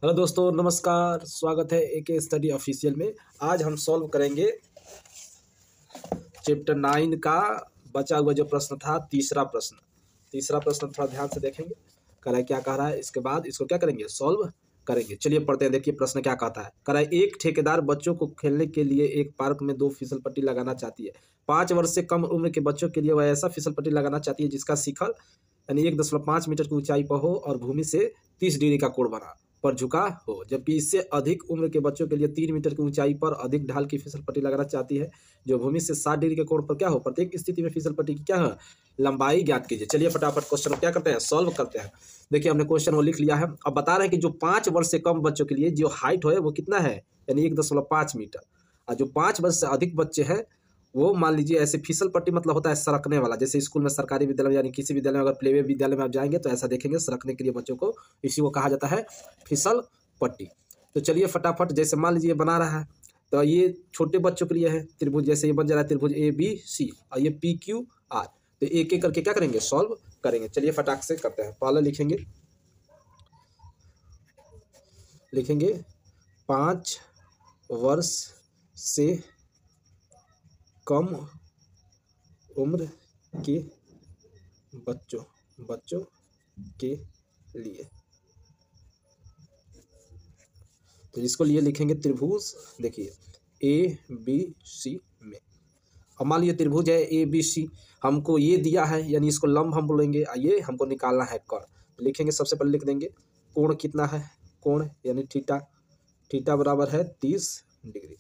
Hello दोस्तों, नमस्कार। स्वागत है एके स्टडी ऑफिशियल में। आज हम सॉल्व करेंगे चैप्टर 9 का बचा हुआ जो प्रश्न था। तीसरा प्रश्न थोड़ा ध्यान से देखेंगे। कह रहा है क्या कह रहा है, इसके बाद इसको क्या करेंगे, सॉल्व करेंगे। चलिए पढ़ते हैं। देखिए प्रश्न क्या कहता है। कह रहा है एक ठेकेदार बच्चों को खेलने के लिए एक पार्क में 2 फिसल पट्टी लगाना चाहती है। 5 वर्ष से कम उम्र के बच्चों के लिए वह ऐसा फिसल पट्टी लगाना चाहती है जिसका शिखर यानी 1.5 मीटर की ऊंचाई पर हो और भूमि से 30 डिग्री का कोण बना पर झुका हो, जबकि इससे अधिक उम्र के बच्चों के लिए 3 मीटर की ऊंचाई पर अधिक ढाल की फिसल पट्टी लगाना चाहती है जो भूमि से 60 डिग्री के कोण पर क्या हो। प्रत्येक स्थिति में फिसल पट्टी की क्या है, लंबाई ज्ञात कीजिए। चलिए फटाफट क्वेश्चन को क्या करते हैं, सॉल्व करते हैं। देखिए हमने क्वेश्चन वो लिख लिया है। अब बता रहे हैं कि जो 5 वर्ष से कम बच्चों के लिए जो हाइट है वो कितना है, यानी 1.5 मीटर। और जो 5 वर्ष से अधिक बच्चे हैं वो मान लीजिए ऐसे फिसल पट्टी मतलब होता है सरकने वाला। जैसे स्कूल में, सरकारी विद्यालय में यानी किसी विद्यालय में, अगर प्ले वे विद्यालय में आप जाएंगे तो ऐसा देखेंगे सरकने के लिए बच्चों को, इसी को कहा जाता है फिसल पट्टी। तो चलिए फटाफट, जैसे मान लीजिए बना रहा है तो ये छोटे बच्चों के लिए है त्रिभुज। जैसे ये बन जा रहा है त्रिभुज ABC और ये PQR। तो एक एक करके क्या करेंगे, सॉल्व करेंगे। चलिए फटाक से करते हैं। पहले लिखेंगे 5 वर्ष से कम उम्र के बच्चों के लिए, तो इसको लिए लिखेंगे त्रिभुज। देखिए ABC में। अब मान लीजिए त्रिभुज है ABC, हमको ये दिया है यानी इसको लंब हम बोलेंगे, ये हमको निकालना है कोण। तो लिखेंगे, सबसे पहले लिख देंगे कोण कितना है, कोण यानी थीटा बराबर है 30 डिग्री।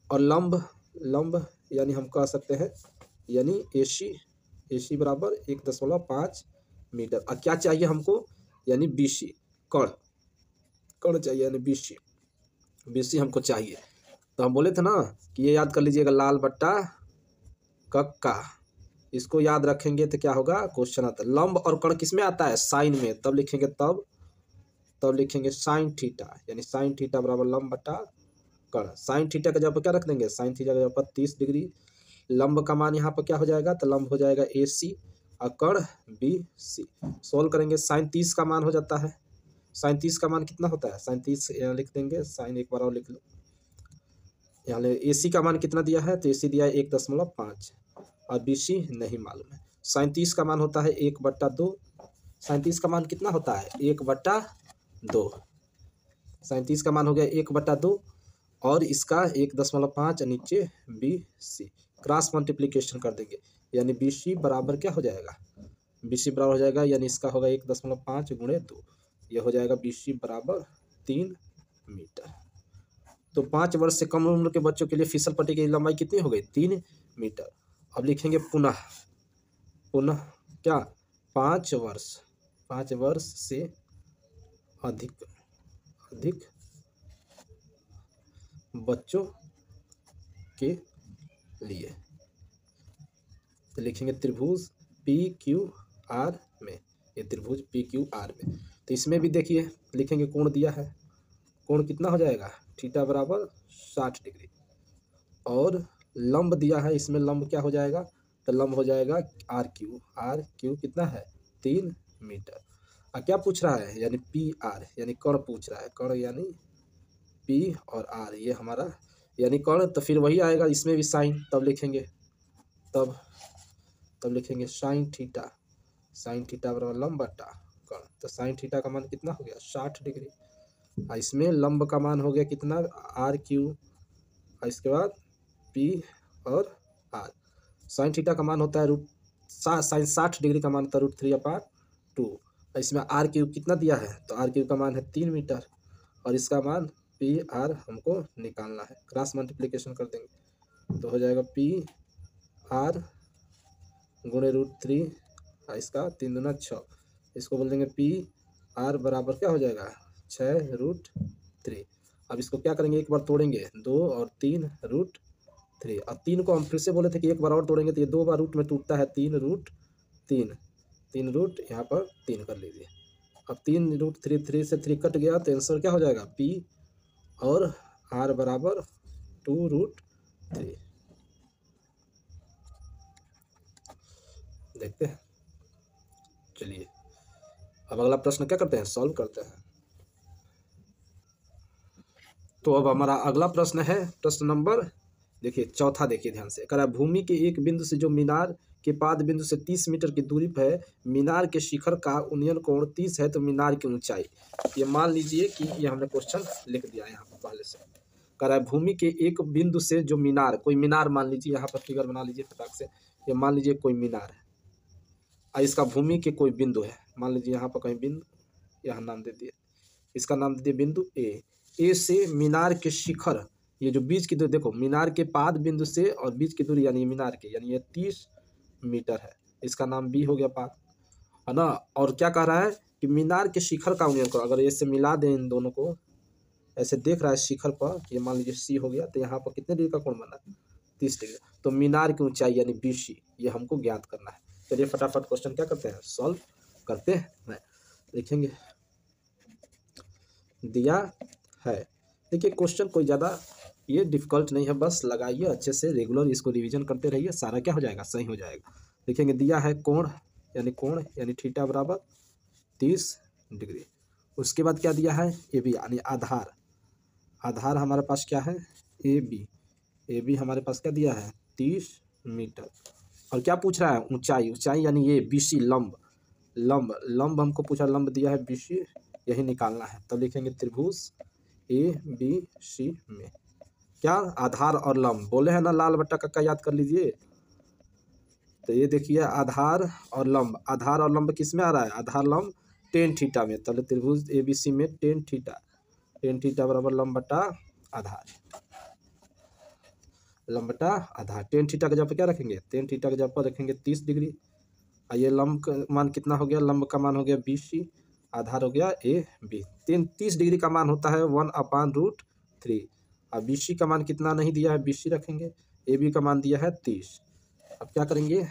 और लंब यानी हम कह सकते हैं यानी AC बराबर 1.5 मीटर। और क्या चाहिए हमको, यानी BC, कण चाहिए, यानी BC हमको चाहिए। तो हम बोले थे ना कि ये याद कर लीजिएगा, लाल बट्टा कक्का। इसको याद रखेंगे तो क्या होगा, क्वेश्चन आता है। लंब और कण किस में आता है, साइन में। तब लिखेंगे तब लिखेंगे साइन थीटा, यानी साइन थीटा बराबर लंब बट्टा कण। साइन थीटा का जगह पर क्या रख देंगे, साइन थीटा का जगह पर 30 डिग्री। लंब का मान यहाँ पर क्या हो जाएगा, तो लंब हो जाएगा AC और कण BC। सोल्व करेंगे, साइन 30 का मान हो जाता है। साइन 30 का मान कितना होता है, साइन 30 यहाँ लिख देंगे, साइन एक बार और लिख लो। यहाँ AC का मान कितना दिया है, तो AC दिया है 1.5 और BC नहीं मालूम है। साइन 30 का मान होता है 1/2। साइन 30 का मान कितना होता है, 1/2। साइन 30 का मान हो गया 1/2 और इसका 1.5 नीचे BC। क्रॉस मल्टीप्लीकेशन कर देंगे, यानी BC बराबर क्या हो जाएगा, BC बराबर हो जाएगा, यानी इसका होगा 1.5 गुणे 2। यह हो जाएगा BC बराबर 3 मीटर। तो 5 वर्ष से कम उम्र के बच्चों के लिए फिसल पट्टी की लंबाई कितनी हो गई, 3 मीटर। अब लिखेंगे पुनः क्या, 5 वर्ष से अधिक बच्चों के लिए, तो लिखेंगे त्रिभुज PQR में। ये त्रिभुज PQR में। तो इसमें भी देखिए लिखेंगे कोण दिया है, कोण कितना हो जाएगा, थीटा बराबर 60 डिग्री। और लंब दिया है, इसमें लंब क्या हो जाएगा, तो लंब हो जाएगा RQ कितना है, 3 मीटर। और क्या पूछ रहा है, यानी PR, यानी कण पूछ रहा है। कण यानी P और R, ये हमारा यानी कण। तो फिर वही आएगा, इसमें भी साइन। तब लिखेंगे साइन थीटा बराबर लंब बटा कण। तो साइन थीटा का मान कितना हो गया, 60 डिग्री। और इसमें लंब का मान हो गया कितना, RQ। और इसके बाद P और R। साइन थीटा का मान होता है साइन 60 डिग्री का मान होता है √3/2। इसमें RQ कितना दिया है, तो RQ का मान है 3 मीटर और इसका मान PR हमको निकालना है। क्रॉस मल्टीप्लिकेशन कर देंगे तो हो जाएगा PR गुणे √3 और इसका 3 दूना 6। इसको बोल देंगे PR बराबर क्या हो जाएगा, 6√3। अब इसको क्या करेंगे, एक बार तोड़ेंगे, 2 और 3√3। और 3 को हम फिर से बोले थे कि एक बार और तोड़ेंगे तो ये 2 बार रूट में टूटता है, 3√3। 3 रूट यहाँ पर 3 कर लीजिए। अब 3√3 से 3 कट गया तो आंसर क्या हो जाएगा, P और R बराबर 2√3। देखते हैं। चलिए अब अगला प्रश्न क्या करते हैं, सॉल्व करते हैं। तो अब हमारा अगला प्रश्न है, प्रश्न नंबर देखिए चौथा, देखिए ध्यान से। कह रहा है भूमि के एक बिंदु से जो मीनार के पाद बिंदु से 30 मीटर की दूरी पर है, मीनार के शिखर का उन्नयन कोण 30 है, तो मीनार की ऊंचाई। ये मान लीजिए कि ये हमने क्वेश्चन लिख दिया है यहाँ पर पहले से। कह रहा है भूमि के एक बिंदु से जो मीनार, कोई मीनार मान लीजिए, यहाँ पर फिगर बना लीजिए फटाक से। ये मान लीजिए कोई मीनार है और इसका भूमि के कोई बिंदु है, मान लीजिए यहाँ पर कहीं बिंदु, यहाँ नाम दे दिए, इसका नाम दे दिए बिंदु ए से मीनार के शिखर, ये जो बीच की दूरी देखो, मीनार के पाद बिंदु से और बीच की दूरी यानी मीनार के, यानी ये 30 मीटर है, इसका नाम बी हो गया पाद, है ना। और क्या कह रहा है कि मीनार के शिखर का उन्नयन करो। अगर इससे मिला दें इन दोनों को, ऐसे देख रहा है शिखर पर, ये मान लीजिए सी हो गया, तो यहाँ पर कितने डिग्री का कोण बना है, 30 डिग्री। तो मीनार की ऊंचाई यानी BC, ये हमको ज्ञात करना है। चलिए फटाफट क्वेश्चन क्या करते हैं, सॉल्व करते हैं। लिखेंगे दिया है, देखिए क्वेश्चन कोई ज़्यादा ये डिफिकल्ट नहीं है, बस लगाइए अच्छे से, रेगुलर इसको रिवीजन करते रहिए, सारा क्या हो जाएगा, सही हो जाएगा। लिखेंगे दिया है कोण यानी थीटा बराबर 30 डिग्री। उसके बाद क्या दिया है, AB यानी आधार हमारे पास क्या है, AB हमारे पास क्या दिया है, 30 मीटर। और क्या पूछ रहा है, ऊंचाई यानी ये BC, लंब हमको पूछा, लंब दिया है BC, यही निकालना है। तो लिखेंगे त्रिभुज ABC में क्या, आधार और लंब बोले हैं ना, लाल बट्टा कक्का याद कर लीजिए। तो ये देखिए आधार और लंब किस में आ रहा है, आधार लंब टेन थीटा में। तब त्रिभुज ABC में टेन थीटा बराबर लंब बटा आधार। टेन थीटा के जगह पर क्या रखेंगे, टेन थीटा के जगह पर रखेंगे 30 डिग्री। और ये लंब का मान कितना हो गया, लंब का मान हो गया BC, आधार हो गया AB। 30 डिग्री का मान होता है 1/√3। अब BC का मान कितना नहीं दिया है, BC रखेंगे, AB का मान दिया है 30। अब क्या करेंगे,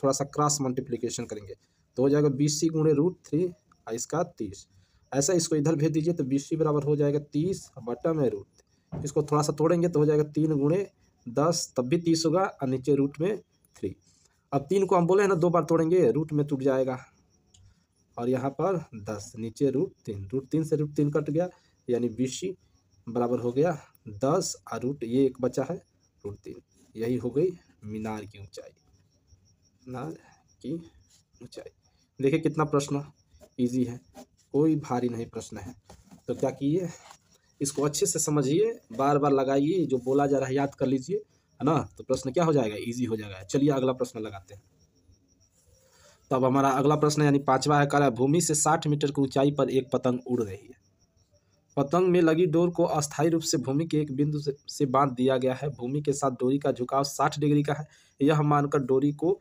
थोड़ा सा क्रॉस मल्टीप्लिकेशन करेंगे, तो हो जाएगा BC गुणे √3 और इसका 30। ऐसा इसको इधर भेज दीजिए, तो BC बराबर हो जाएगा 30 बटा में √। इसको थोड़ा सा तोड़ेंगे तो हो जाएगा 3 गुणे 10, तब भी 30 होगा, और नीचे √3। अब 3 को हम बोले हैं ना 2 बार तोड़ेंगे, रूट में टूट जाएगा, और यहाँ पर 10, नीचे √3 से √3 कट गया, यानी BC बराबर हो गया 10 और ये एक बचा है √3। यही हो गई मीनार की ऊंचाई। देखिए कितना प्रश्न इजी है, कोई भारी नहीं प्रश्न है। तो क्या कीजिए, इसको अच्छे से समझिए, बार बार लगाइए, जो बोला जा रहा है याद कर लीजिए, है ना। तो प्रश्न क्या हो जाएगा, इजी हो जाएगा। चलिए अगला प्रश्न लगाते हैं। तब हमारा अगला प्रश्न यानी पांचवा है, कह रहा है भूमि से 60 मीटर की ऊंचाई पर एक पतंग उड़ रही है। पतंग में लगी डोर को अस्थायी रूप से भूमि के एक बिंदु से बांध दिया गया है। भूमि के साथ डोरी का झुकाव 60 डिग्री का है। यह मानकर डोरी को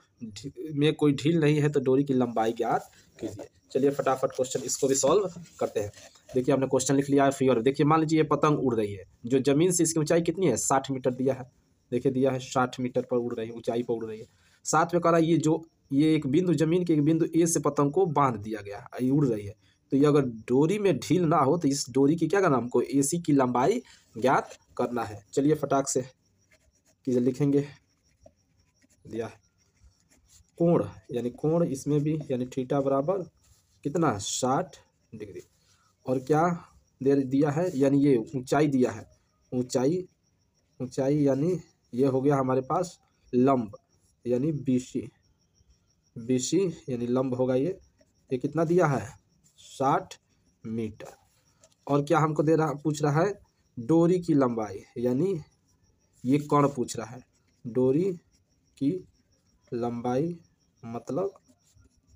में कोई ढील नहीं है, तो डोरी की लंबाई ज्ञात कीजिए। चलिए फटाफट क्वेश्चन इसको भी सॉल्व करते हैं। देखिए हमने क्वेश्चन लिख लिया है फिगर। देखिए मान लीजिए ये पतंग उड़ रही है, जो जमीन से इसकी ऊंचाई कितनी है, 60 मीटर दिया है। देखिए दिया है 60 मीटर पर उड़ रही है, ऊंचाई पर उड़ रही है। साथ में कह रहा है ये एक बिंदु, जमीन के एक बिंदु ए से पतंग को बांध दिया गया, ये उड़ रही है। तो ये अगर डोरी में ढील ना हो, तो इस डोरी की क्या करना, हमको AC की लंबाई ज्ञात करना है। चलिए फटाक से कि लिखेंगे, दिया है कोण इसमें भी, यानी थीटा बराबर कितना, 60 डिग्री। और क्या दे दिया है, यानी ये ऊंचाई दिया है, ऊंचाई यानी ये हो गया हमारे पास लंब, यानी BC यानी लंब होगा ये कितना दिया है, 60 मीटर। और क्या हमको पूछ रहा है, डोरी की लंबाई, यानी ये कण पूछ रहा है, डोरी की लंबाई मतलब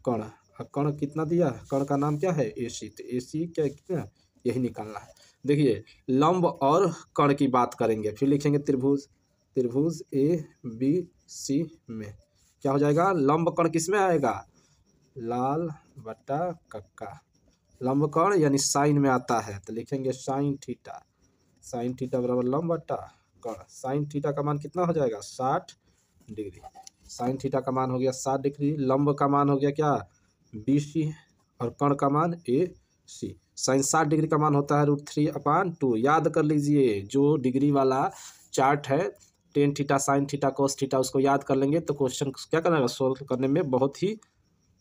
कण कितना दिया, कण का नाम क्या है, AC। तो AC क्या कितना, यही निकालना है। देखिए लंब और कण की बात करेंगे, फिर लिखेंगे त्रिभुज ABC में क्या हो जाएगा, लंब कण किस में आएगा, लाल बटा कक्का। लंब कण यानी साइन में आता है, तो लिखेंगे साइन थीटा बराबर लंब बटा कण। साइन थीटा का मान कितना हो जाएगा, 60 डिग्री। साइन थीटा का मान हो गया 60 डिग्री। लंब का मान हो गया क्या, BC, और कण का मान AC। साइन 60 डिग्री का मान होता है √3/2। याद कर लीजिए, जो डिग्री वाला चार्ट है, tan theta, sine theta, cos theta, उसको याद कर लेंगे तो क्वेश्चन क्या करना है, सोल्व करने में बहुत ही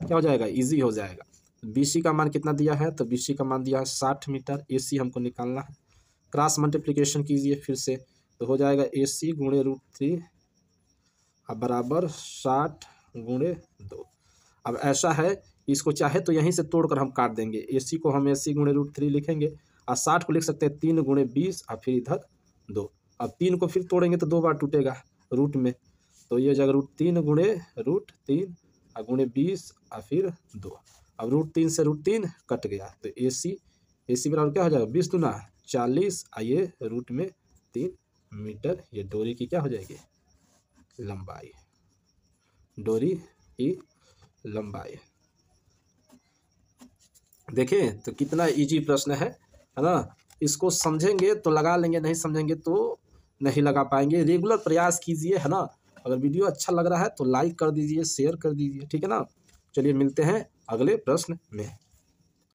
क्या हो जाएगा, इजी हो जाएगा। BC का मान कितना दिया है, तो BC का मान दिया है 60 मीटर। AC हमको निकालना है, क्रॉस मल्टीप्लिकेशन कीजिए फिर से, तो हो जाएगा AC गुणे √3 अब बराबर 60 गुणे 2। अब ऐसा है, इसको चाहे तो यहीं से तोड़कर हम काट देंगे। AC को हम AC गुणे √3 लिखेंगे और 60 को लिख सकते हैं 3 गुणे 20 और फिर इधर 2। अब 3 को फिर तोड़ेंगे तो 2 बार टूटेगा रूट में, तो ये हो जाएगा √3 गुणे √3 और गुणे 20 और फिर 2। अब √3 से √3 कट गया, तो AC बराबर क्या हो जाएगा 20 दूना 40 और ये रूट में 3 मीटर। ये डोरी की क्या हो जाएगी लंबाई, डोरी की लंबाई। देखें तो कितना इजी प्रश्न है ना। इसको समझेंगे तो लगा लेंगे, नहीं समझेंगे तो नहीं लगा पाएंगे। रेगुलर प्रयास कीजिए, है ना। अगर वीडियो अच्छा लग रहा है तो लाइक कर दीजिए, शेयर कर दीजिए, ठीक है ना। चलिए मिलते हैं अगले प्रश्न में।